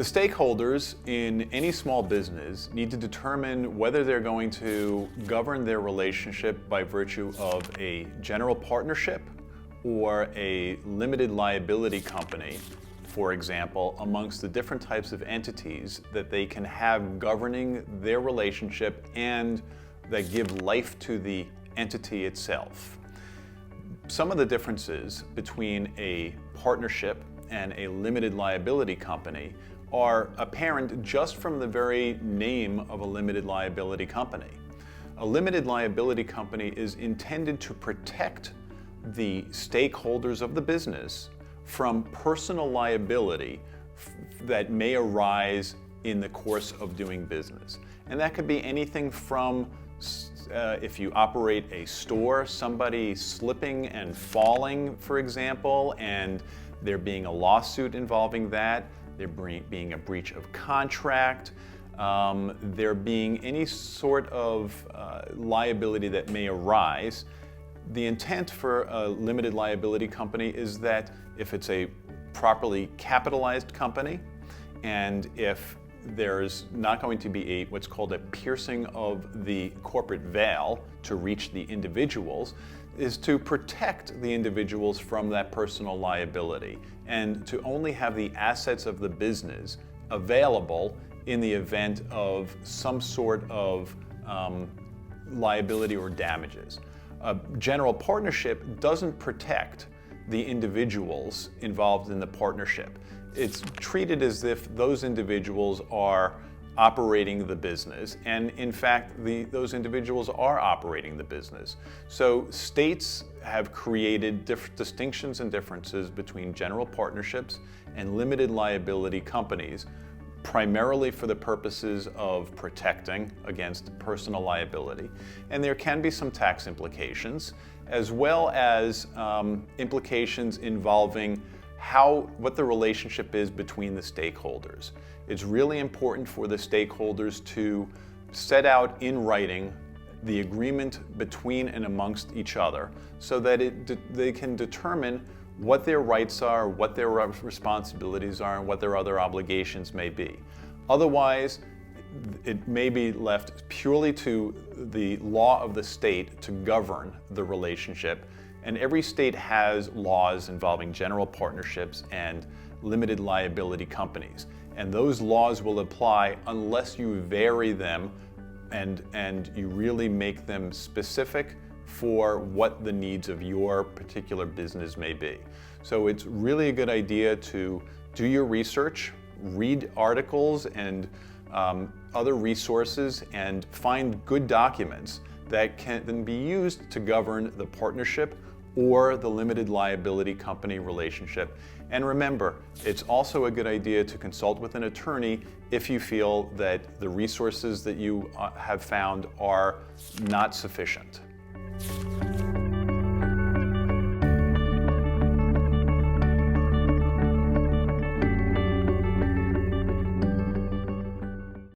The stakeholders in any small business need to determine whether they're going to govern their relationship by virtue of a general partnership or a limited liability company, for example, amongst the different types of entities that they can have governing their relationship and that give life to the entity itself. Some of the differences between a partnership and a limited liability company are apparent just from the very name of a limited liability company. A limited liability company is intended to protect the stakeholders of the business from personal liability that may arise in the course of doing business. And that could be anything from if you operate a store, somebody slipping and falling, for example, and there being a lawsuit involving that, there being a breach of contract, there being any sort of liability that may arise. The intent for a limited liability company is that if it's a properly capitalized company and if there's not going to be what's called a piercing of the corporate veil to reach the individuals, is to protect the individuals from that personal liability and to only have the assets of the business available in the event of some sort of liability or damages. A general partnership doesn't protect the individuals involved in the partnership. It's treated as if those individuals are operating the business, and in fact those individuals are operating the business. So states have created distinctions and differences between general partnerships and limited liability companies, primarily for the purposes of protecting against personal liability. And there can be some tax implications, as well as implications involving what the relationship is between the stakeholders. It's really important for the stakeholders to set out in writing the agreement between and amongst each other so that they can determine what their rights are, what their responsibilities are, and what their other obligations may be. Otherwise, it may be left purely to the law of the state to govern the relationship. And every state has laws involving general partnerships and limited liability companies. And those laws will apply unless you vary them and you really make them specific for what the needs of your particular business may be. So it's really a good idea to do your research, read articles and other resources, and find good documents that can then be used to govern the partnership or the limited liability company relationship. And remember, it's also a good idea to consult with an attorney if you feel that the resources that you have found are not sufficient.